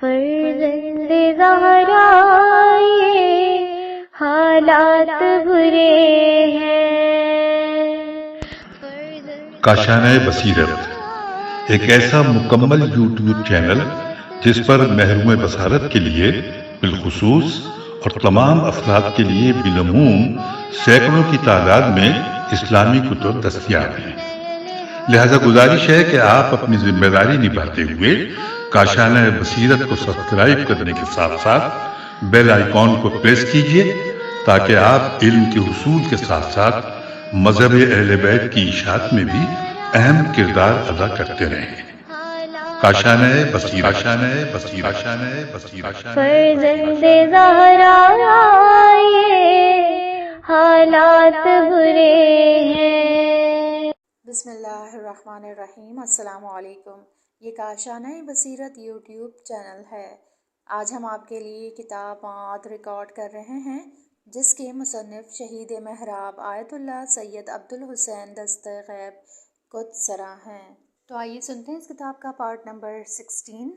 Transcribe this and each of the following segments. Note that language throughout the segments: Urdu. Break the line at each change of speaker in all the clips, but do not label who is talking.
فرزند زہرا یہ حالات برے ہیں۔
کاشانۂ بصیرت ایک ایسا مکمل یوٹیوب چینل جس پر محروم بصارت کے لیے بالخصوص اور تمام افراد کے لیے بالعموم سینکڑوں کی تعداد میں اسلامی کتب دستیاب ہیں۔ لہذا گزارش ہے کہ آپ اپنی ذمہ داری نبھاتے ہوئے کاشانۂ بصیرت کو سبسکرائب کرنے کے ساتھ ساتھ بیل آئیکن کو پریس کیجیے تاکہ آپ علم کے حصول کے ساتھ ساتھ مذہب اہل بیت کی اشاعت میں بھی اہم کردار ادا کرتے رہیں۔ کاشانۂ بصیرت، کاشانۂ بصیرت، کاشانۂ بصیرت۔
فرزند زہرا یہ حالات برے ہیں۔
بسم اللہ الرحمن الرحیم۔ السلام علیکم۔ یہ کاشانۂ بصیرت یوٹیوب چینل ہے۔ آج ہم آپ کے لیے کتاب مات ریکارڈ کر رہے ہیں جس کے مصنف شہید محراب آیت اللہ سید عبدالحسین دست غیب قدسرہ ہیں۔ تو آئیے سنتے ہیں اس کتاب کا پارٹ نمبر 16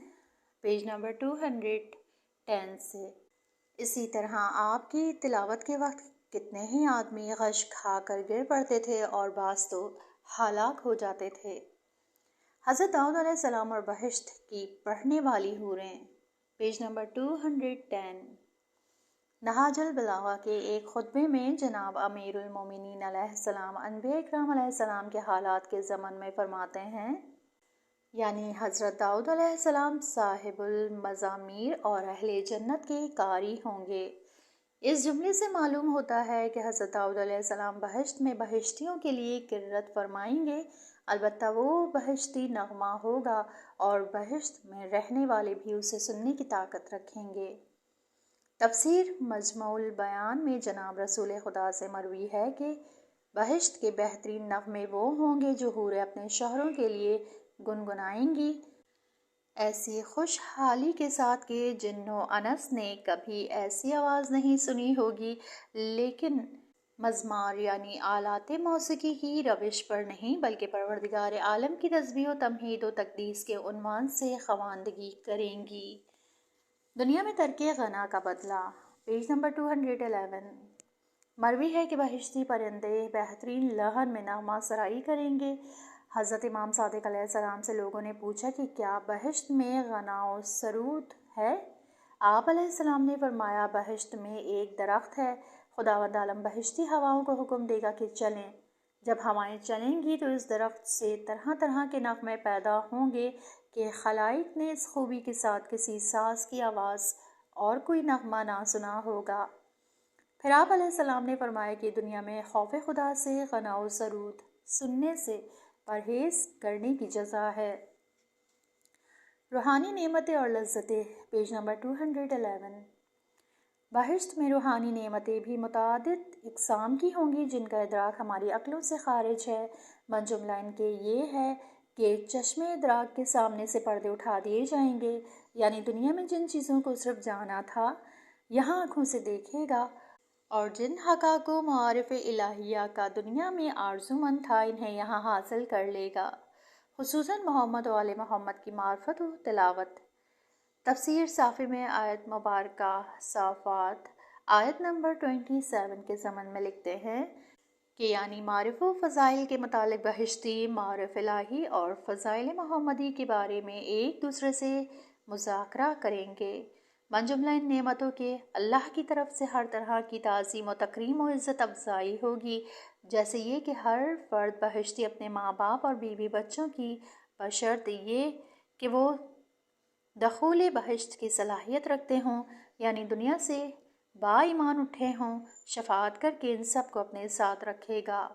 پیج نمبر 210 سے۔ اسی طرح آپ کی تلاوت کے وقت کتنے ہی آدمی غش کھا کر گر پڑتے تھے اور بعض تو ہلاک ہو جاتے تھے۔ حضرت داؤد علیہ السلام اور بہشت کی پڑھنے والی حوریں، پیج نمبر 210۔ نہاج البلاغہ کے ایک خطبے میں جناب امیر المومنین علیہ السلام انبیاء اکرام علیہ السلام کے حالات کے ضمن میں فرماتے ہیں، یعنی حضرت داؤد علیہ السلام صاحب المزامیر اور اہل جنت کے قاری ہوں گے۔ اس جملے سے معلوم ہوتا ہے کہ حضرت داؤد علیہ السلام بہشت میں بہشتیوں کے لیے قرت فرمائیں گے، البتہ وہ بہشتی نغمہ ہوگا اور بہشت میں رہنے والے بھی اسے سننے کی طاقت رکھیں گے۔ تفسیر مجمع البیان میں جناب رسول خدا سے مروی ہے کہ بہشت کے بہترین نغمے وہ ہوں گے جو حوریں اپنے شوہروں کے لیے گنگنائیں گی، ایسی خوشحالی کے ساتھ کہ جن و انس نے کبھی ایسی آواز نہیں سنی ہوگی، لیکن مزمار یعنی آلات موسیقی کی روش پر نہیں بلکہ پروردگار عالم کی تسبیح و تمجید و تقدیس کے عنوان سے خواندگی کریں گی۔ دنیا میں ترک غنا کا بدلہ، پیج نمبر 211۔ مروی ہے کہ بہشتی پرندے بہترین لحن میں نغمہ سرائی کریں گے۔ حضرت امام صادق علیہ السلام سے لوگوں نے پوچھا کہ کیا بہشت میں غنا و سرود ہے؟ آپ علیہ السلام نے فرمایا، بہشت میں ایک درخت ہے، خداوند عالم بہشتی ہواؤں کو حکم دے گا کہ چلیں۔ جب ہوائیں چلیں گی تو اس درخت سے طرح طرح کے نغمے پیدا ہوں گے کہ خلائق نے اس خوبی کے ساتھ کسی ساز کی آواز اور کوئی نغمہ نہ سنا ہوگا۔ پھر آپ علیہ السلام نے فرمایا کہ دنیا میں خوف خدا سے غنا و سرود سننے سے پرہیز کرنے کی جزا ہے۔ روحانی نعمتیں اور لذتیں، پیج نمبر 211۔ بہشت میں روحانی نعمتیں بھی متعدد اقسام کی ہوں گی جن کا ادراک ہماری عقلوں سے خارج ہے۔ من جملہ ان کے یہ ہے کہ چشم ادراک کے سامنے سے پردے اٹھا دیے جائیں گے، یعنی دنیا میں جن چیزوں کو صرف جانا تھا یہاں آنکھوں سے دیکھے گا، اور جن حقائق و معارف الہیہ کا دنیا میں آرزومند تھا انہیں یہاں حاصل کر لے گا، خصوصاً محمد و آل محمد کی معرفت و تلاوت۔ تفسیر صافی میں آیت مبارکہ صافات آیت نمبر 27 کے ضمن میں لکھتے ہیں کہ یعنی معارف و فضائل کے متعلق بہشتی معارف الہی اور فضائل محمدی کے بارے میں ایک دوسرے سے مذاکرہ کریں گے۔ من جملہ ان نعمتوں کے اللہ کی طرف سے ہر طرح کی تعظیم و تکریم و عزت افزائی ہوگی، جیسے یہ کہ ہر فرد بہشتی اپنے ماں باپ اور بیوی بچوں کی بشرط یہ کہ وہ دخول بہشت کی صلاحیت رکھتے ہوں، یعنی دنیا سے با ایمان اٹھے ہوں، شفاعت کر کے ان سب کو اپنے ساتھ رکھے گا۔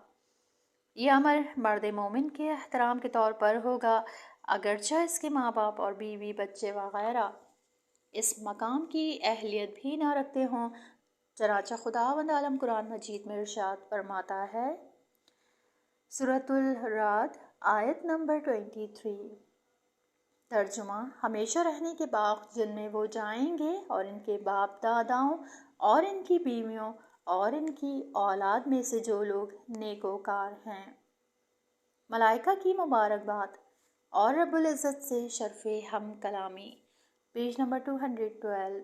یہ امر مرد مومن کے احترام کے طور پر ہوگا، اگرچہ اس کے ماں باپ اور بیوی بچے وغیرہ اس مقام کی اہلیت بھی نہ رکھتے ہوں۔ چنانچہ خداوند عالم قرآن مجید میں ارشاد فرماتا ہے، سورۃ الرعد آیت نمبر 23۔ ترجمہ، ہمیشہ رہنے کے باغ جن میں وہ جائیں گے اور ان کے باپ داداؤں اور ان کی بیویوں اور ان کی اولاد میں سے جو لوگ نیکوکار ہیں۔ ملائکہ کی مبارکباد اور رب العزت سے شرف ہم کلامی۔ Page number 212۔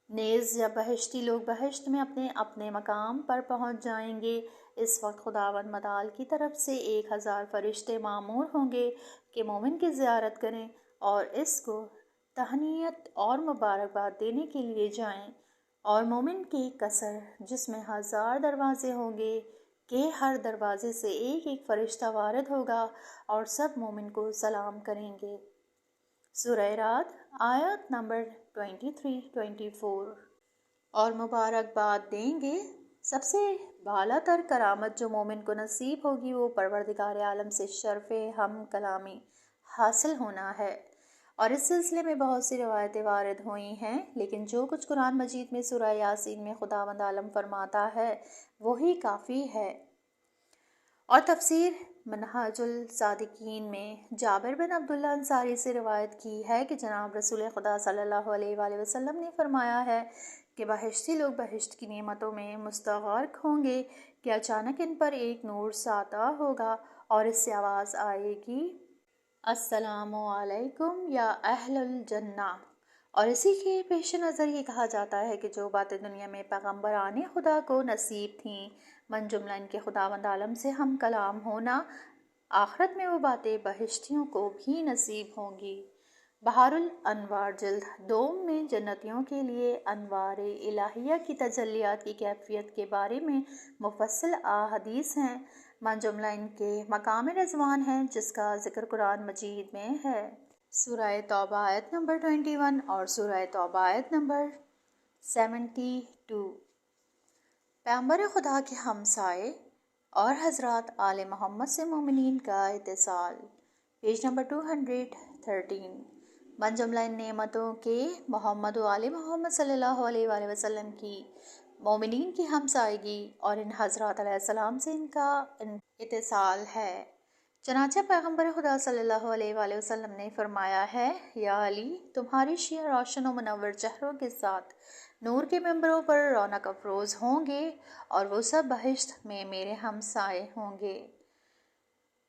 نیز جب بہشتی لوگ بہشت میں اپنے اپنے مقام پر پہنچ جائیں گے، اس وقت خداوند متعال کی طرف سے 1000 فرشتے مامور ہوں گے کہ مومن کی زیارت کریں اور اس کو تہنیت اور مبارکباد دینے کے لیے جائیں، اور مومن کی قصر جس میں 1000 دروازے ہوں گے کہ ہر دروازے سے ایک ایک فرشتہ وارد ہوگا اور سب مومن کو سلام کریں گے۔ سورہ رعد آیت نمبر 23-24۔ اور مبارکباد دیں گے۔ سب سے بالا تر کرامت جو مومن کو نصیب ہوگی وہ پروردگار عالم سے شرف ہم کلامی حاصل ہونا ہے، اور اس سلسلے میں بہت سی روایتیں وارد ہوئی ہیں، لیکن جو کچھ قرآن مجید میں سورہ یاسین میں خداوند عالم فرماتا ہے وہی کافی ہے۔ اور تفسیر منہاج الصادقین میں جابر بن عبداللہ انصاری سے روایت کی ہے کہ جناب رسول خدا صلی اللہ علیہ وآلہ وسلم نے فرمایا ہے کہ بہشتی لوگ بہشت کی نعمتوں میں مستغرق ہوں گے کہ اچانک ان پر ایک نور ساطع ہوگا اور اس سے آواز آئے گی، السلام علیکم یا اہل الجنہ۔ اور اسی کے پیش نظر یہ کہا جاتا ہے کہ جو باتیں دنیا میں پیغمبران خدا کو نصیب تھیں، من جملہ ان کے خداوند عالم سے ہم کلام ہونا، آخرت میں وہ باتیں بہشتیوں کو بھی نصیب ہوں گی۔ بحار الانوار جلد 2 میں جنتیوں کے لیے انوار الہیہ کی تجلیات کی کیفیت کے بارے میں مفصل احادیث ہیں، من جملہ ان کے مقام رضوان ہیں جس کا ذکر قرآن مجید میں ہے۔ سورہ توبہ آیت نمبر 21 اور سورہ توبہ آیت نمبر 72۔ پیغمبر خدا کے ہمسائے اور حضرات آل محمد سے مومنین کا اتصال، پیج نمبر 213۔ من جملہ ان نعمتوں کے محمد و آل محمد صلی اللہ علیہ وآلہ وسلم کی مومنین کی ہمسائیگی اور ان حضرات علیہ السلام سے ان کا اتصال ہے۔ چنانچہ پیغمبر خدا صلی اللہ علیہ وآلہ وسلم نے فرمایا ہے، یا علی، تمہاری شیعہ روشن و منور چہروں کے ساتھ نور کے ممبروں پر رونق افروز ہوں گے اور وہ سب بہشت میں میرے ہمسائے ہوں گے۔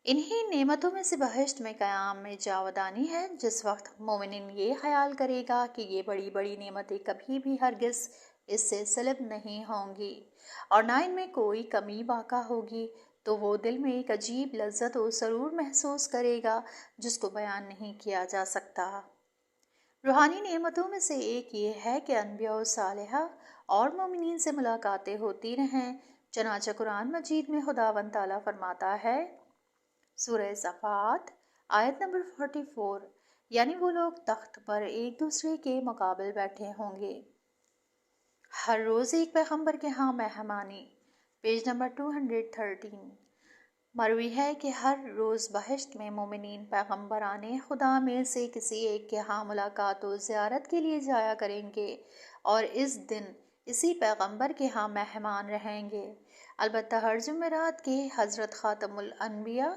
انہی نعمتوں میں سے بہشت میں قیام میں جاودانی ہے، جس وقت مومن یہ خیال کرے گا کہ یہ بڑی بڑی نعمتیں کبھی بھی ہرگز اس سے سلب نہیں ہوں گی اور نہ ان میں کوئی کمی باقی ہوگی، تو وہ دل میں ایک عجیب لذت و سرور محسوس کرے گا جس کو بیان نہیں کیا جا سکتا۔ روحانی نعمتوں میں سے ایک یہ ہے کہ انبیاء و صالحہ اور مومنین سے ملاقاتیں ہوتی رہیں، چنانچہ قرآن مجید میں خداوند تعالیٰ فرماتا ہے، سورہ صفات آیت نمبر 44، یعنی وہ لوگ تخت پر ایک دوسرے کے مقابل بیٹھے ہوں گے۔ ہر روز ایک پیغمبر کے ہاں مہمانی، پیج نمبر 213۔ مروی ہے کہ ہر روز بہشت میں مومنین پیغمبران خدا میں سے کسی ایک کے ہاں ملاقات و زیارت کے لیے جایا کریں گے اور اس دن اسی پیغمبر کے ہاں مہمان رہیں گے۔ البتہ ہر جمعرات کے حضرت خاتم الانبیاء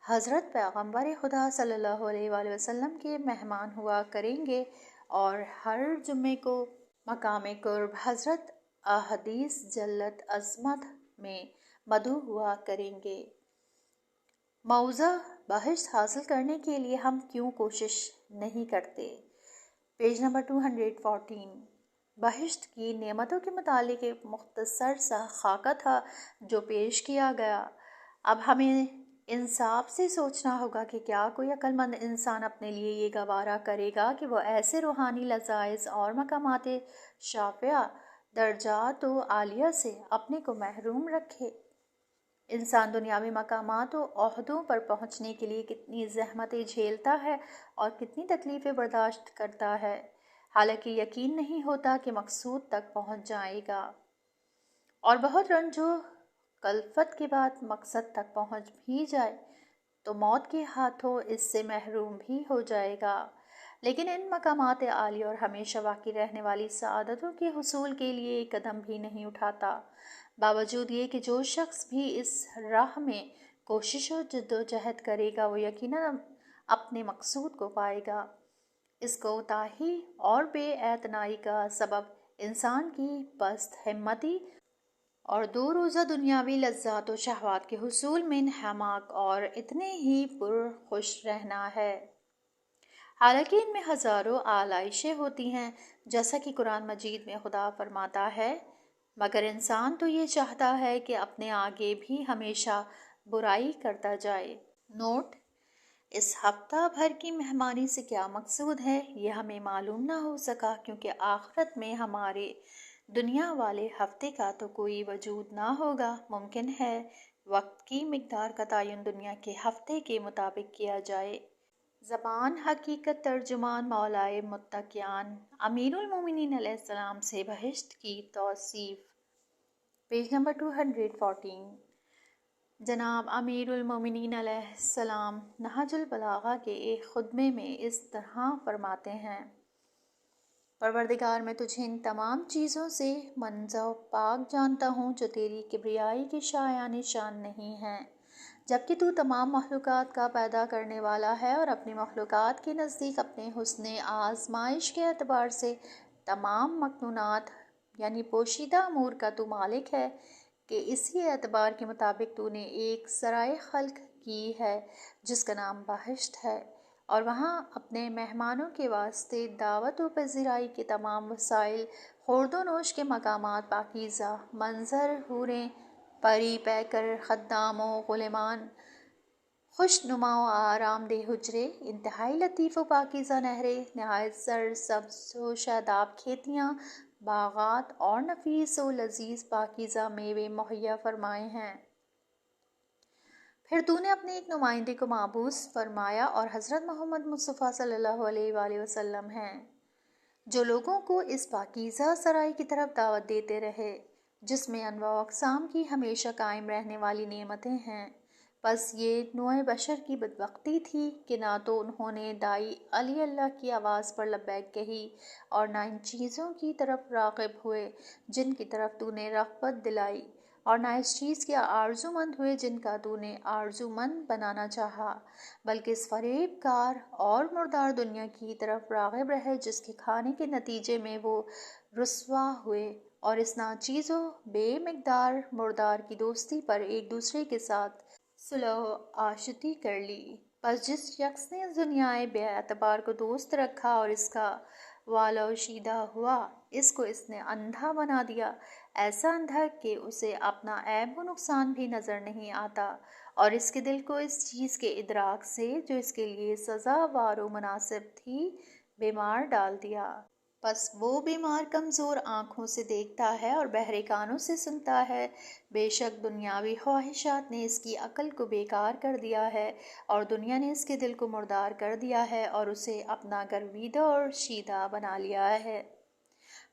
حضرت پیغمبر خدا صلی اللہ علیہ وآلہ وسلم کے مہمان ہوا کریں گے اور ہر جمعے کو مقام قرب حضرت احادیث جلت عظمت میں مدعو ہوا کریں گے۔ موضع بہشت حاصل کرنے کے لیے ہم کیوں کوشش نہیں کرتے؟ Page number 214۔ بہشت کی نعمتوں کے متعلق ایک مختصر سا خاکہ تھا جو پیش کیا گیا۔ اب ہمیں انصاف سے سوچنا ہوگا کہ کیا کوئی عقل مند انسان اپنے لیے یہ گوارا کرے گا کہ وہ ایسے روحانی لذائذ اور مقامات شافعہ، درجات و عالیہ سے اپنے کو محروم رکھے؟ انسان دنیاوی مقامات و عہدوں پر پہنچنے کے لیے کتنی زحمتیں جھیلتا ہے اور کتنی تکلیفیں برداشت کرتا ہے، حالانکہ یقین نہیں ہوتا کہ مقصود تک پہنچ جائے گا، اور بہت رنج و کلفت کے بعد مقصد تک پہنچ بھی جائے تو موت کے ہاتھوں اس سے محروم بھی ہو جائے گا، لیکن ان مقامات عالی اور ہمیشہ باقی رہنے والی سعادتوں کے حصول کے لیے ایک قدم بھی نہیں اٹھاتا، باوجود یہ کہ جو شخص بھی اس راہ میں کوشش و جد و جہد کرے گا وہ یقیناً اپنے مقصود کو پائے گا۔ اس کوتاہی اور بے اعتنائی کا سبب انسان کی پست ہمتی اور دو روزہ دنیاوی لذات و شہوات کے حصول میں انہماک اور اتنے ہی پرخوش رہنا ہے۔ حالانکہ ان میں ہزاروں آلائشیں ہوتی ہیں، جیسا کہ قرآن مجید میں خدا فرماتا ہے، مگر انسان تو یہ چاہتا ہے کہ اپنے آگے بھی ہمیشہ برائی کرتا جائے۔ نوٹ: اس ہفتہ بھر کی مہمانی سے کیا مقصود ہے یہ ہمیں معلوم نہ ہو سکا، کیونکہ آخرت میں ہمارے دنیا والے ہفتے کا تو کوئی وجود نہ ہوگا۔ ممکن ہے وقت کی مقدار کا تعین دنیا کے ہفتے کے مطابق کیا جائے۔ زبان حقیقت ترجمان مولائے متقیان امیر المومنین علیہ السلام سے بہشت کی توصیف، پیج نمبر 214۔ جناب امیر المومنین علیہ السلام نہج البلاغہ کے ایک خطبے میں اس طرح فرماتے ہیں: پروردگار میں تجھے ان تمام چیزوں سے منزہ و پاک جانتا ہوں جو تیری کبریائی کے شایان شان نہیں ہیں، جبکہ تو تمام مخلوقات کا پیدا کرنے والا ہے اور اپنی مخلوقات کے نزدیک اپنے حسن آزمائش کے اعتبار سے تمام مکنونات یعنی پوشیدہ امور کا تو مالک ہے، کہ اسی اعتبار کے مطابق تو نے ایک سرائے خلق کی ہے جس کا نام بہشت ہے، اور وہاں اپنے مہمانوں کے واسطے دعوت و پذیرائی کے تمام وسائل، خورد و نوش کے مقامات، پاکیزہ منظر، حوریں، پری پیکر، خدام و غلامان، خوش نما و آرام دہ حجرے، انتہائی لطیف و پاکیزہ نہریں، نہایت سر سبز و شاداب کھیتیاں، باغات اور نفیس و لذیذ پاکیزہ میوے مہیا فرمائے ہیں۔ پھر تو نے اپنے ایک نمائندے کو مبعوث فرمایا اور حضرت محمد مصطفیٰ صلی اللہ علیہ وآلہ وسلم ہیں، جو لوگوں کو اس پاکیزہ سرائے کی طرف دعوت دیتے رہے جس میں انواع و اقسام کی ہمیشہ قائم رہنے والی نعمتیں ہیں۔ بس یہ نوع بشر کی بدبختی تھی کہ نہ تو انہوں نے داعی علی اللہ کی آواز پر لبیک کہی اور نہ ان چیزوں کی طرف راغب ہوئے جن کی طرف تو نے رغبت دلائی، اور نہ اس چیز کے آرزو مند ہوئے جن کا تو نے آرزو مند بنانا چاہا، بلکہ اس فریب کار اور مردار دنیا کی طرف راغب رہے جس کے کھانے کے نتیجے میں وہ رسوا ہوئے، اور اس ناچیز و بے مقدار مردار کی دوستی پر ایک دوسرے کے ساتھ صلح و عاشتی کر لی۔ بس جس شخص نے اس دنیائے بے اعتبار کو دوست رکھا اور اس کا والا و شیدہ ہوا، اس کو اس نے اندھا بنا دیا، ایسا اندھا کہ اسے اپنا عیب و نقصان بھی نظر نہیں آتا، اور اس کے دل کو اس چیز کے ادراک سے جو اس کے لیے سزاوار و مناسب تھی بیمار ڈال دیا۔ بس وہ بیمار کمزور آنکھوں سے دیکھتا ہے اور بہرے کانوں سے سنتا ہے۔ بے شک دنیاوی خواہشات نے اس کی عقل کو بیکار کر دیا ہے، اور دنیا نے اس کے دل کو مردار کر دیا ہے اور اسے اپنا گرویدہ اور شیدہ بنا لیا ہے۔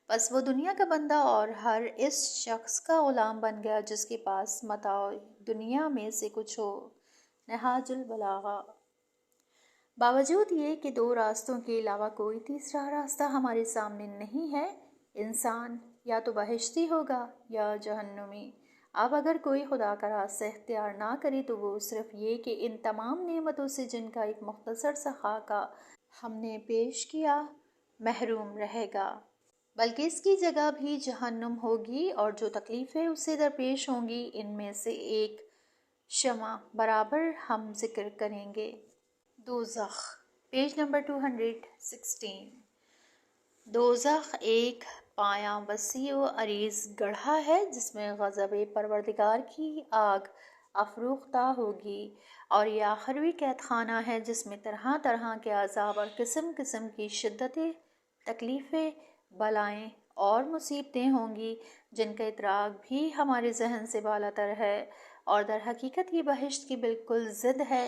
بس وہ دنیا کا بندہ اور ہر اس شخص کا غلام بن گیا جس کے پاس متاع دنیا میں سے کچھ ہو۔ نہج البلاغہ۔ باوجود یہ کہ دو راستوں کے علاوہ کوئی تیسرا راستہ ہمارے سامنے نہیں ہے، انسان یا تو بہشتی ہوگا یا جہنمی۔ اب اگر کوئی خدا کا راستہ اختیار نہ کرے تو وہ صرف یہ کہ ان تمام نعمتوں سے جن کا ایک مختصر سا خاکہ ہم نے پیش کیا محروم رہے گا، بلکہ اس کی جگہ بھی جہنم ہوگی، اور جو تکلیفیں اسے درپیش ہوں گی ان میں سے ایک شمع برابر ہم ذکر کریں گے۔ دوزخ، پیج نمبر 216۔ دوزخ ایک پایہ وسیع و عریض گڑھا ہے جس میں غضب پروردگار کی آگ افروختہ ہوگی، اور یہ آخروی قید خانہ ہے جس میں طرح طرح کے عذاب اور قسم قسم کی شدتیں، تکلیفیں، بلائیں اور مصیبتیں ہوں گی جن کا ادراک بھی ہمارے ذہن سے بالاتر ہے، اور در حقیقت یہ بہشت کی بالکل ضد ہے۔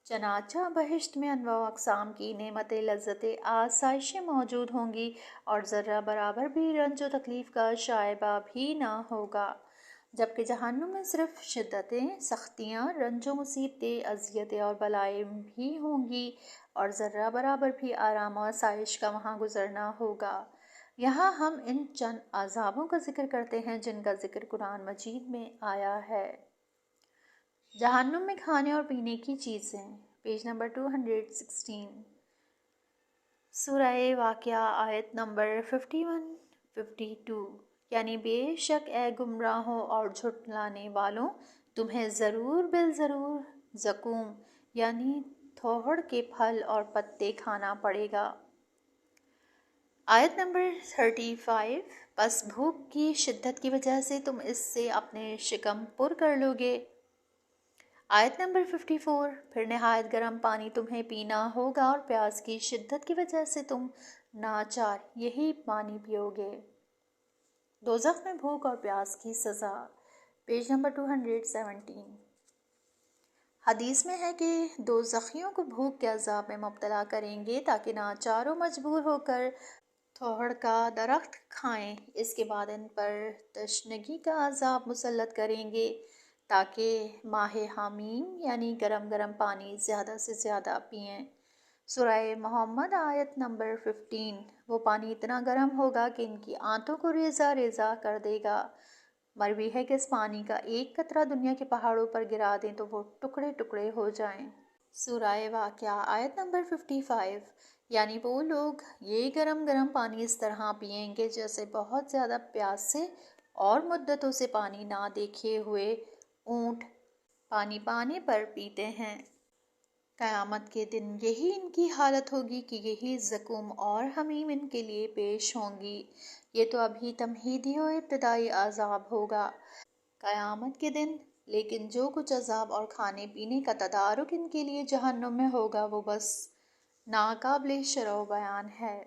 چنانچہ بہشت میں انواع و اقسام کی نعمتیں، لذتیں، آسائشیں موجود ہوں گی، اور ذرہ برابر بھی رنج و تکلیف کا شائبہ بھی نہ ہوگا، جبکہ جہنم میں صرف شدتیں، سختیاں، رنج و مصیبتیں، اذیتیں اور بلائیں بھی ہوں گی، اور ذرہ برابر بھی آرام و آسائش کا وہاں گزرنا ہوگا۔ یہاں ہم ان چند عذابوں کا ذکر کرتے ہیں جن کا ذکر قرآن مجید میں آیا ہے۔ جہنم میں کھانے اور پینے کی چیزیں، پیج نمبر 216۔ سورہ واقعہ آیت نمبر 51-52، یعنی بے شک اے گمراہوں اور جھٹلانے والوں، تمہیں ضرور بالضرور زقوم یعنی تھوڑ کے پھل اور پتے کھانا پڑے گا۔ آیت نمبر 35، پس بھوک کی شدت کی وجہ سے تم اس سے اپنے شکم پر کر لو گے۔ آیت نمبر 54، پھر نہایت گرم پانی تمہیں پینا ہوگا اور پیاس کی شدت کی وجہ سے تم ناچار یہی پانی پیو گے۔ دوزخ میں بھوک اور پیاس کی سزا، پیج نمبر 217۔ حدیث میں ہے کہ دوزخیوں کو بھوک کے عذاب میں مبتلا کریں گے تاکہ ناچار و مجبور ہو کر تھوڑ کا درخت کھائیں، اس کے بعد ان پر تشنگی کا عذاب مسلط کریں گے تاکہ ماہ حمیم یعنی گرم گرم پانی زیادہ سے زیادہ پئیں۔ سورہ محمد آیت نمبر 15، وہ پانی اتنا گرم ہوگا کہ ان کی آنتوں کو ریزہ ریزہ کر دے گا۔ مروی ہے کہ اس پانی کا ایک قطرہ دنیا کے پہاڑوں پر گرا دیں تو وہ ٹکڑے ٹکڑے ہو جائیں۔ سورہ واقعہ آیت نمبر 55، یعنی وہ لوگ یہ گرم گرم پانی اس طرح پئیں گے جیسے بہت زیادہ پیاس سے اور مدتوں سے پانی نہ دیکھے ہوئے اونٹ پانی پانے پر پیتے ہیں۔ قیامت کے دن یہی ان کی حالت ہوگی کہ یہی زقوم اور حمیم ان کے لیے پیش ہوں گی۔ یہ تو ابھی تمہیدی و ابتدائی عذاب ہوگا قیامت کے دن، لیکن جو کچھ عذاب اور کھانے پینے کا تدارک ان کے لیے جہنم میں ہوگا وہ بس ناقابل شرح و بیان ہے۔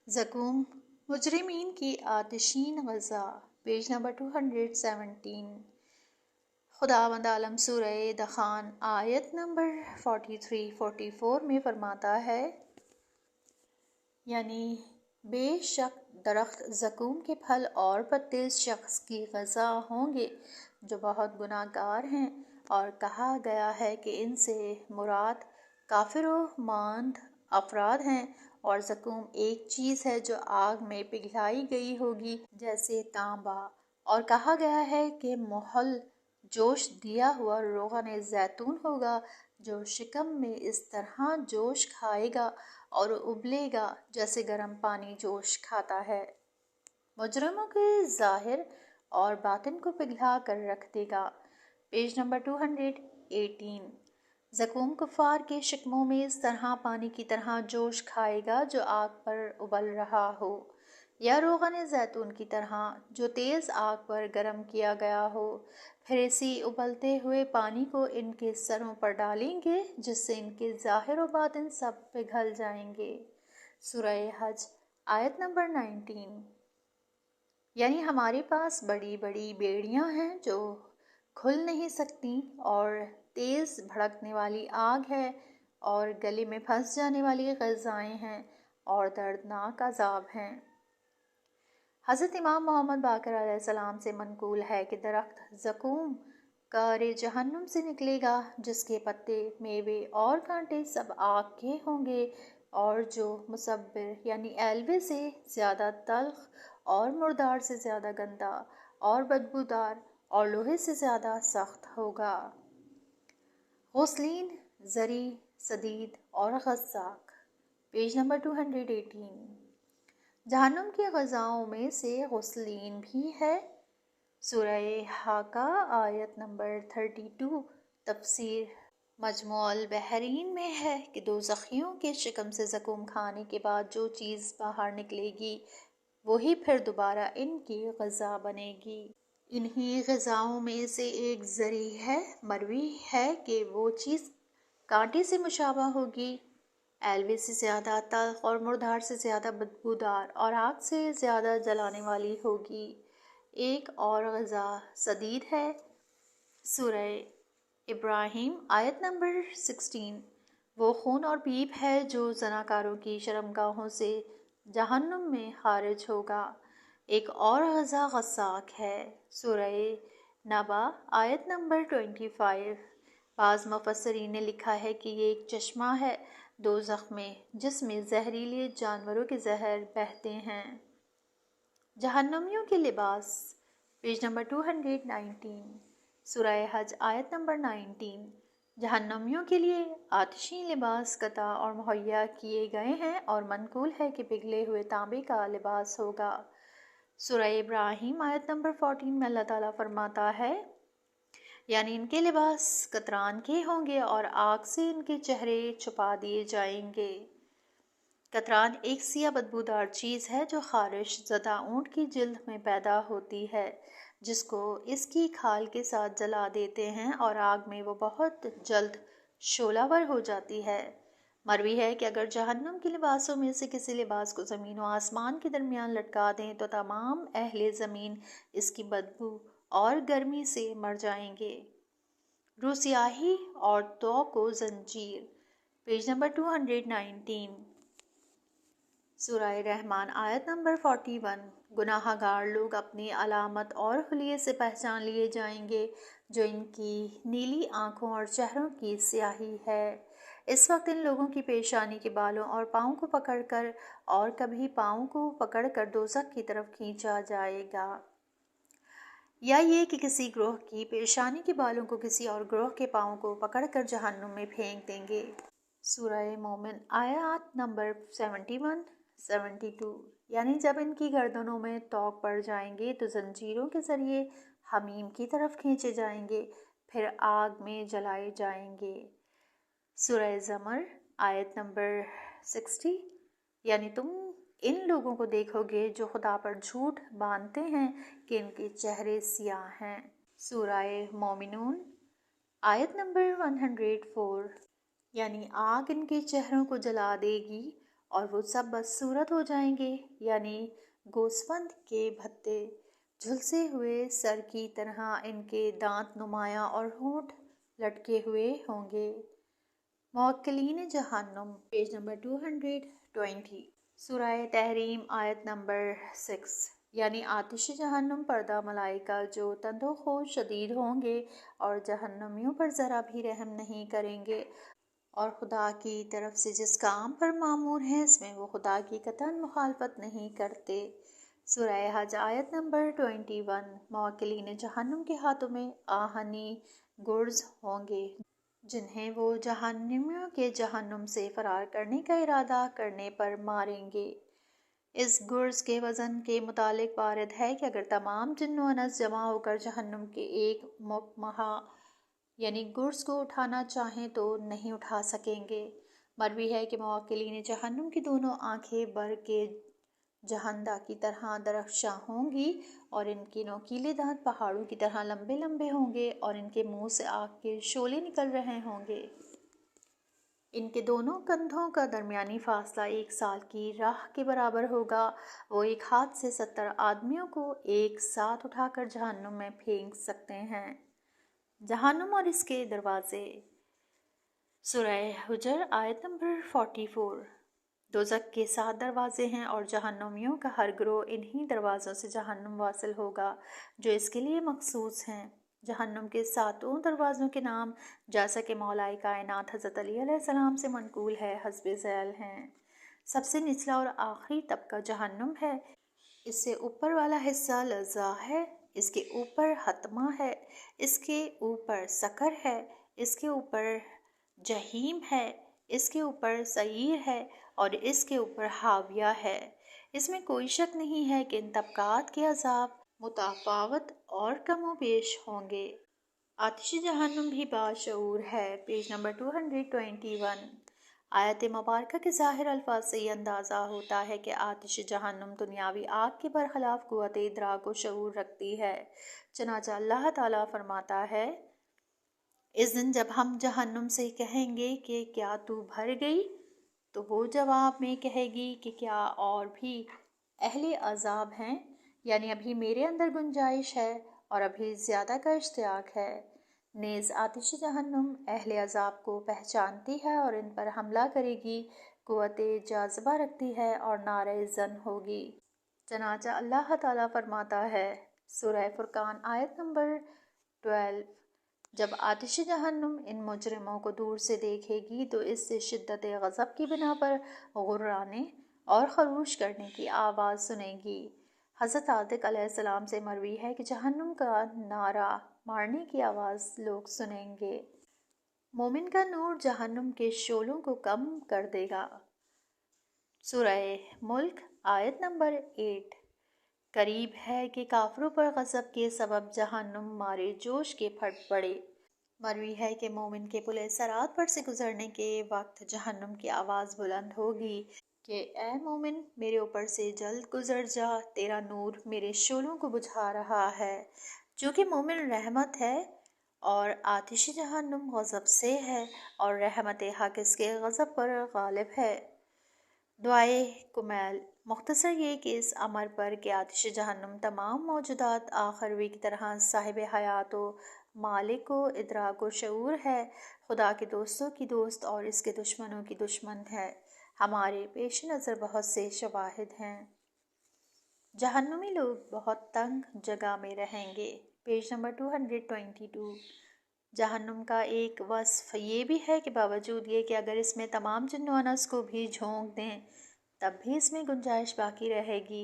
زقوم، مجرمین کی آتشین غذا، پیج نمبر 217۔ خداوند عالم سورہ دخان آیت نمبر 43-44 میں فرماتا ہے، یعنی بے شک درخت زقوم کے پھل اور پتے اس شخص کی غذا ہوں گے جو بہت گناہ گار ہیں، اور کہا گیا ہے کہ ان سے مراد کافر و ماند افراد ہیں، اور زقوم ایک چیز ہے جو آگ میں پگھلائی گئی ہوگی جیسے تانبا، اور کہا گیا ہے کہ محل جوش دیا ہوا روغن زیتون ہوگا جو شکم میں اس طرح جوش کھائے گا اور ابلے گا جیسے گرم پانی جوش کھاتا ہے، مجرموں کے ظاہر اور باطن کو پگھلا کر رکھ دے گا۔ Page number 218۔ زقوم کفار کے شکموں میں اس طرح پانی کی طرح جوش کھائے گا جو آگ پر ابل رہا ہو، یا روغن زیتون کی طرح جو تیز آگ پر گرم کیا گیا ہو، پھر اسی ابلتے ہوئے پانی کو ان کے سروں پر ڈالیں گے جس سے ان کے ظاہر و باطن سب پگھل جائیں گے۔ سورہ حج آیت نمبر 19، یعنی ہمارے پاس بڑی بڑی بیڑیاں ہیں جو کھل نہیں سکتی، اور تیز بھڑکنے والی آگ ہے، اور گلے میں پھنس جانے والی غذائیں ہیں، اور دردناک عذاب ہیں۔ حضرت امام محمد باقر علیہ السلام سے منقول ہے کہ درخت زقوم کار جہنم سے نکلے گا جس کے پتے، میوے اور کانٹے سب آگ کے ہوں گے، اور جو مصبر یعنی ایلوے سے زیادہ تلخ اور مردار سے زیادہ گندا اور بدبودار اور لوہے سے زیادہ سخت ہوگا۔ غسلین، زری، سدید اور غساق، پیج نمبر 218۔ جہنم کی غذاؤں میں سے غسلین بھی ہے۔ سورہ حاقہ آیت نمبر 32۔ تفسیر مجموع البحرین میں ہے کہ دوزخیوں کے شکم سے زقوم کھانے کے بعد جو چیز باہر نکلے گی وہی پھر دوبارہ ان کی غذا بنے گی۔ انہی غذاؤں میں سے ایک زری ہے۔ مروی ہے کہ وہ چیز کانٹے سے مشابہ ہوگی، ایلوے سے زیادہ تلخ اور مردار سے زیادہ بدبودار اور آگ سے زیادہ جلانے والی ہوگی۔ ایک اور غذا سدید ہے۔ سورہ ابراہیم آیت نمبر 16، وہ خون اور پیپ ہے جو زناکاروں کی شرمگاہوں سے جہنم میں خارج ہوگا۔ ایک اور غذا غساق ہے۔ سورہ نبا آیت نمبر 25۔ بعض مفسرین نے لکھا ہے کہ یہ ایک چشمہ ہے دوزخ میں جس میں زہریلے جانوروں کے زہر بہتے ہیں۔ جہنمیوں کے لباس، پیج نمبر 219۔ سورہ حج آیت نمبر 19۔ جہنمیوں کے لیے آتشین لباس قطع اور مہیا کیے گئے ہیں، اور منقول ہے کہ پگھلے ہوئے تانبے کا لباس ہوگا۔ سورہ ابراہیم آیت نمبر 14 میں اللہ تعالیٰ فرماتا ہے، یعنی ان کے لباس کتران کے ہوں گے اور آگ سے ان کے چہرے چھپا دیے جائیں گے۔ کتران ایک سیاہ بدبودار چیز ہے جو خارش زدہ اونٹ کی جلد میں پیدا ہوتی ہے، جس کو اس کی کھال کے ساتھ جلا دیتے ہیں اور آگ میں وہ بہت جلد شعلہ ور ہو جاتی ہے۔ مروی ہے کہ اگر جہنم کے لباسوں میں سے کسی لباس کو زمین و آسمان کے درمیان لٹکا دیں تو تمام اہل زمین اس کی بدبو اور گرمی سے مر جائیں گے۔ روح سیاہی اور طوق و زنجیر، پیج نمبر 219۔ سورہ رحمان آیت نمبر 41۔ گناہ گار لوگ اپنی علامت اور حلیے سے پہچان لیے جائیں گے، جو ان کی نیلی آنکھوں اور چہروں کی سیاہی ہے۔ اس وقت ان لوگوں کی پیشانی کے بالوں اور پاؤں کو پکڑ کر اور کبھی پاؤں کو پکڑ کر دوزخ کی طرف کھینچا جائے گا، یا یہ کہ کسی گروہ کی پیشانی کے بالوں کو کسی اور گروہ کے پاؤں کو پکڑ کر جہنم میں پھینک دیں گے۔ سورہ مومن آیات نمبر 71 72۔ یعنی جب ان کی گردنوں میں طوق پڑ جائیں گے تو زنجیروں کے ذریعے حمیم کی طرف کھینچے جائیں گے، پھر آگ میں جلائے جائیں گے۔ سورہ زمر آیت نمبر 60۔ یعنی تم ان لوگوں کو دیکھو گے جو خدا پر جھوٹ باندھتے ہیں کہ ان کے چہرے سیاہ ہیں۔ سورہ مومنون آیت نمبر 104۔ یعنی آگ ان کے چہروں کو جلا دے گی اور وہ سب بدصورت ہو جائیں گے، یعنی گوسفند کے بھتے جھلسے ہوئے سر کی طرح ان کے دانت نمایاں اور ہونٹ لٹکے ہوئے ہوں گے۔ موکلین جہنم، پیج نمبر 220۔ سورہ تحریم آیت نمبر 6۔ یعنی آتش جہنم پردہ ملائکہ جو تند و خوش شدید ہوں گے اور جہنمیوں پر ذرا بھی رحم نہیں کریں گے، اور خدا کی طرف سے جس کام پر مامور ہیں اس میں وہ خدا کی قطعاً مخالفت نہیں کرتے۔ سورہ حج آیت نمبر 21۔ موکلین جہنم کے ہاتھوں میں آہنی گرز ہوں گے جنہیں وہ جہنمیوں کے جہنم سے فرار کرنے کا ارادہ کرنے پر ماریں گے۔ اس گرز کے وزن کے متعلق وارد ہے کہ اگر تمام جن و انس جمع ہو کر جہنم کے ایک مکمہا یعنی گرز کو اٹھانا چاہیں تو نہیں اٹھا سکیں گے۔ مروی ہے کہ موکلین جہنم کی دونوں آنکھیں برق کے جہندا کی طرح درخشاں ہوں گی اور ان کے نوکیلے دانت پہاڑوں کی طرح لمبے لمبے ہوں گے اور ان کے منہ سے آگ کے شعلے نکل رہے ہوں گے۔ ان کے دونوں کندھوں کا درمیانی فاصلہ 1 سال کی راہ کے برابر ہوگا۔ وہ ایک ہاتھ سے 70 آدمیوں کو ایک ساتھ اٹھا کر جہنم میں پھینک سکتے ہیں۔ جہنم اور اس کے دروازے، سورہ حجر آیت نمبر 44۔ دوزخ کے 7 دروازے ہیں اور جہنمیوں کا ہر گروہ انہی دروازوں سے جہنم واصل ہوگا جو اس کے لیے مخصوص ہیں۔ جہنم کے 7 دروازوں کے نام جیسا کہ مولائے کائنات حضرت علی علیہ السلام سے منقول ہے حسب ذیل ہیں۔ سب سے نچلا اور آخری طبقہ جہنم ہے، اس سے اوپر والا حصہ لظہ ہے، اس کے اوپر حطمہ ہے، اس کے اوپر سقر ہے، اس کے اوپر جہیم ہے، اس کے اوپر سعیر ہے اور اس کے اوپر حاویہ ہے۔ اس میں کوئی شک نہیں ہے کہ ان طبقات کے عذاب متفاوت اور کم و بیش ہوں گے۔ آتش جہنم بھی باشعور ہے، پیج نمبر 221۔ آیت مبارکہ کے ظاہر الفاظ سے یہ اندازہ ہوتا ہے کہ آتش جہنم دنیاوی آگ کے برخلاف قوت ادراک و شعور رکھتی ہے، چنانچہ اللہ تعالیٰ فرماتا ہے، اس دن جب ہم جہنم سے کہیں گے کہ کیا تو بھر گئی، تو وہ جواب میں کہے گی کہ کیا اور بھی اہل عذاب ہیں، یعنی ابھی میرے اندر گنجائش ہے اور ابھی زیادہ کا اشتیاق ہے۔ نیز آتش جہنم اہل عذاب کو پہچانتی ہے اور ان پر حملہ کرے گی، قوت جاذبہ رکھتی ہے اور نعرہ زن ہوگی، چنانچہ اللہ تعالیٰ فرماتا ہے، سورہ فرقان آیت نمبر 12۔ جب آتش جہنم ان مجرموں کو دور سے دیکھے گی تو اس سے شدت غضب کی بنا پر غرانے اور خروش کرنے کی آواز سنے گی۔ حضرت صادق علیہ السلام سے مروی ہے کہ جہنم کا نعرہ مارنے کی آواز لوگ سنیں گے۔ مومن کا نور جہنم کے شعلوں کو کم کر دے گا۔ سورہ ملک آیت نمبر 8۔ قریب ہے کہ کافروں پر غضب کے سبب جہنم مارے جوش کے پھٹ پڑے۔ مروی ہے کہ مومن کے پل صراط پر سے گزرنے کے وقت جہنم کی آواز بلند ہوگی کہ اے مومن میرے اوپر سے جلد گزر جا، تیرا نور میرے شعلوں کو بجھا رہا ہے۔ چونکہ مومن رحمت ہے اور آتش جہنم غضب سے ہے، اور رحمت حق اس کے غضب پر غالب ہے۔ دعائے کمیل مختصر یہ کہ اس امر پر کہ آتش جہنم تمام موجودات آخروی کی طرح صاحب حیات و مالک و ادراک و شعور ہے، خدا کے دوستوں کی دوست اور اس کے دشمنوں کی دشمن ہے۔ ہمارے پیش نظر بہت سے شواہد ہیں۔ جہنمی لوگ بہت تنگ جگہ میں رہیں گے۔ Page number 222۔ جہنم کا ایک وصف یہ بھی ہے کہ باوجود یہ کہ اگر اس میں تمام جن و انس کو بھی جھونک دیں تب بھی اس میں گنجائش باقی رہے گی،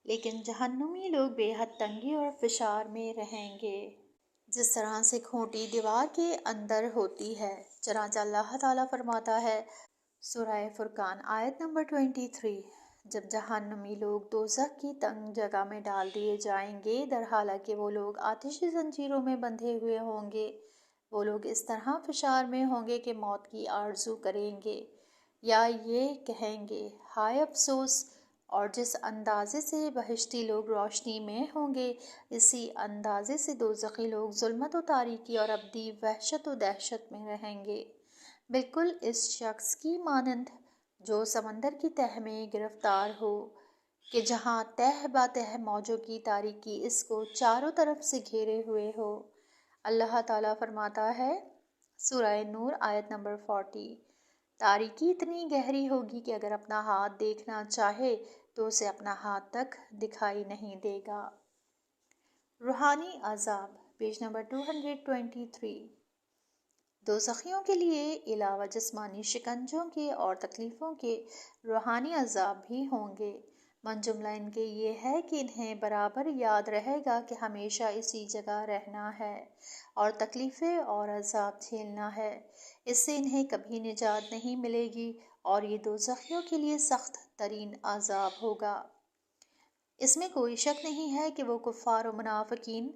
لیکن جہنمی لوگ بے حد تنگی اور فشار میں رہیں گے، جس طرح سے کھوٹی دیوار کے اندر ہوتی ہے۔ چنانچہ اللہ تعالیٰ فرماتا ہے سورہ فرقان آیت نمبر 23، جب جہنمی لوگ دوزخ کی تنگ جگہ میں ڈال دیے جائیں گے، در حالانکہ وہ لوگ آتشی زنجیروں میں بندھے ہوئے ہوں گے، وہ لوگ اس طرح فشار میں ہوں گے کہ موت کی آرزو کریں گے یا یہ کہیں گے ہائے افسوس، اور جس اندازے سے بہشتی لوگ روشنی میں ہوں گے، اسی اندازے سے دوزخی لوگ ظلمت و تاریکی اور ابدی وحشت و دہشت میں رہیں گے، بالکل اس شخص کی مانند جو سمندر کی تہہ میں گرفتار ہو کہ جہاں تہہ با تہہ موجوں کی تاریکی اس کو چاروں طرف سے گھیرے ہوئے ہو۔ اللہ تعالیٰ فرماتا ہے سورہ نور آیت نمبر 40، تاریکی اتنی گہری ہوگی کہ اگر اپنا ہاتھ دیکھنا چاہے تو اسے اپنا ہاتھ تک دکھائی نہیں دے گا۔ روحانی عذاب پیج نمبر 223۔ دوزخیوں کے لیے علاوہ جسمانی شکنجوں کے اور تکلیفوں کے روحانی عذاب بھی ہوں گے۔ من جملہ ان کے یہ ہے کہ انہیں برابر یاد رہے گا کہ ہمیشہ اسی جگہ رہنا ہے اور تکلیفیں اور عذاب جھیلنا ہے، اس سے انہیں کبھی نجات نہیں ملے گی اور یہ دوزخیوں کے لیے سخت ترین عذاب ہوگا۔ اس میں کوئی شک نہیں ہے کہ وہ کفار و منافقین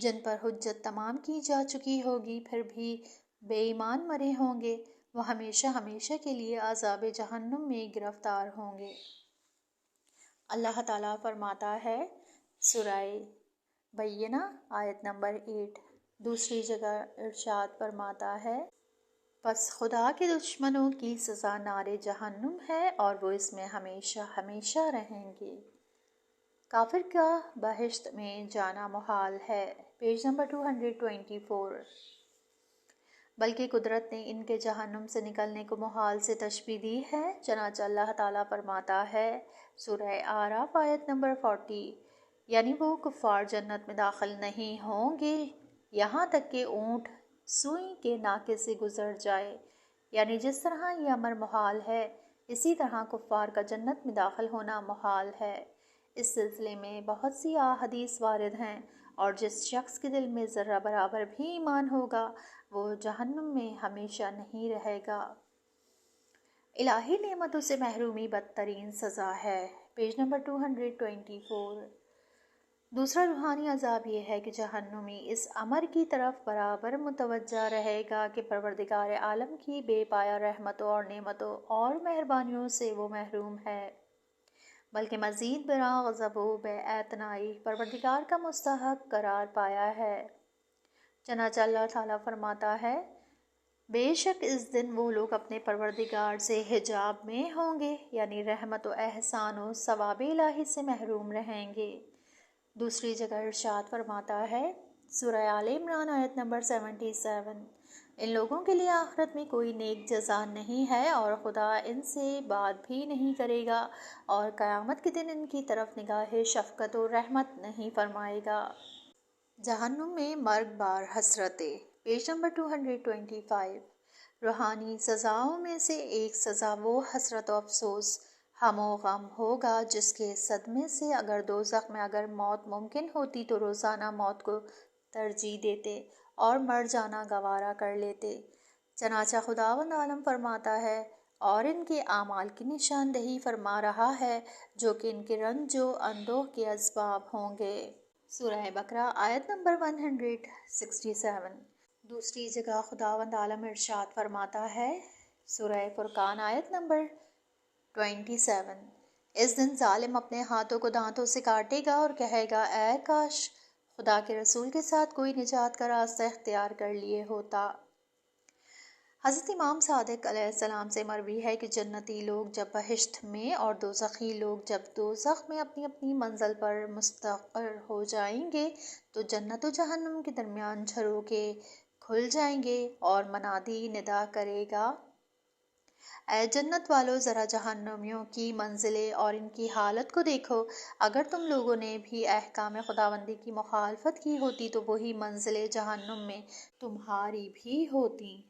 جن پر حجت تمام کی جا چکی ہوگی پھر بھی بے ایمان مرے ہوں گے، وہ ہمیشہ ہمیشہ کے لیے عذاب جہنم میں گرفتار ہوں گے۔ اللہ تعالیٰ فرماتا ہے سورہ بینہ آیت نمبر 8، دوسری جگہ ارشاد فرماتا ہے پس خدا کے دشمنوں کی سزا نار جہنم ہے اور وہ اس میں ہمیشہ ہمیشہ رہیں گے۔ کافر کا بہشت میں جانا محال ہے۔ Page number 224۔ بلکہ قدرت نے ان کے جہنم سے نکلنے کو محال سے تشبیہ دی ہے، چنانچہ اللہ تعالیٰ فرماتا ہے سورہ اعراف آیت نمبر 40، یعنی وہ کفار جنت میں داخل نہیں ہوں گے یہاں تک کہ اونٹ سوئی کے ناکے سے گزر جائے، یعنی جس طرح یہ امر محال ہے اسی طرح کفار کا جنت میں داخل ہونا محال ہے۔ اس سلسلے میں بہت سی احادیث وارد ہیں، اور جس شخص کے دل میں ذرہ برابر بھی ایمان ہوگا وہ جہنم میں ہمیشہ نہیں رہے گا۔ الہی نعمتوں سے محرومی بدترین سزا ہے۔ Page number 224۔ دوسرا روحانی عذاب یہ ہے کہ جہنمی اس امر کی طرف برابر متوجہ رہے گا کہ پروردگار عالم کی بے پایہ رحمتوں اور نعمتوں اور مہربانیوں سے وہ محروم ہے، بلکہ مزید برآں غضب و بے اعتنائی پروردگار کا مستحق قرار پایا ہے۔ چنانچہ اللہ تعالیٰ فرماتا ہے بے شک اس دن وہ لوگ اپنے پروردگار سے حجاب میں ہوں گے، یعنی رحمت و احسان و ثواب الہی سے محروم رہیں گے۔ دوسری جگہ ارشاد فرماتا ہے سورہ آل عمران آیت نمبر 77، ان لوگوں کے لیے آخرت میں کوئی نیک جزا نہیں ہے اور خدا ان سے بات بھی نہیں کرے گا اور قیامت کے دن ان کی طرف نگاہ شفقت و رحمت نہیں فرمائے گا۔ جہنم میں مرگ بار حسرتیں پیج نمبر 225۔ روحانی سزاؤں میں سے ایک سزا وہ حسرت و افسوس ہم و غم ہوگا جس کے صدمے سے اگر دوزخ میں اگر موت ممکن ہوتی تو روزانہ موت کو ترجیح دیتے اور مر جانا گوارا کر لیتے۔ چنانچہ خداوند عالم فرماتا ہے اور ان کے اعمال کی نشاندہی فرما رہا ہے جو کہ ان کے رنج و اندوہ کے اسباب ہوں گے۔ سورہ بقرہ آیت نمبر 167۔ دوسری جگہ خداوند عالم ارشاد فرماتا ہے، سورہ فرقان آیت نمبر 27، اس دن ظالم اپنے ہاتھوں کو دانتوں سے کاٹے گا اور کہے گا، اے کاش خدا کے رسول کے ساتھ کوئی نجات کا راستہ اختیار کر لیے ہوتا۔ حضرت امام صادق علیہ السلام سے مروی ہے کہ جنتی لوگ جب بہشت میں اور دوزخی لوگ جب دوزخ میں اپنی اپنی منزل پر مستقر ہو جائیں گے تو جنت و جہنم کے درمیان جھروکے کھل جائیں گے اور منادی ندا کرے گا، اے جنت والو ذرا جہنمیوں کی منزلیں اور ان کی حالت کو دیکھو، اگر تم لوگوں نے بھی احکام خداوندی کی مخالفت کی ہوتی تو وہی منزلیں جہنم میں تمہاری بھی ہوتی۔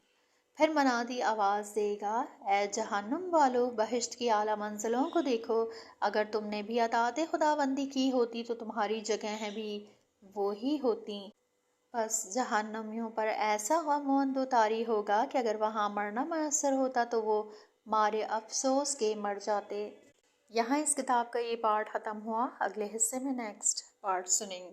پھر منادی آواز دے گا، اے جہنم والو بہشت کی اعلیٰ منزلوں کو دیکھو، اگر تم نے بھی اطاعت خداوندی کی ہوتی تو تمہاری جگہیں بھی وہی ہوتی۔ بس جہنمیوں پر ایسا غم و اندوتاری ہوگا کہ اگر وہاں مرنا میسر ہوتا تو وہ مارے افسوس کے مر جاتے۔ یہاں اس کتاب کا یہ پارٹ ختم ہوا، اگلے حصے میں نیکسٹ پارٹ سنیں گے۔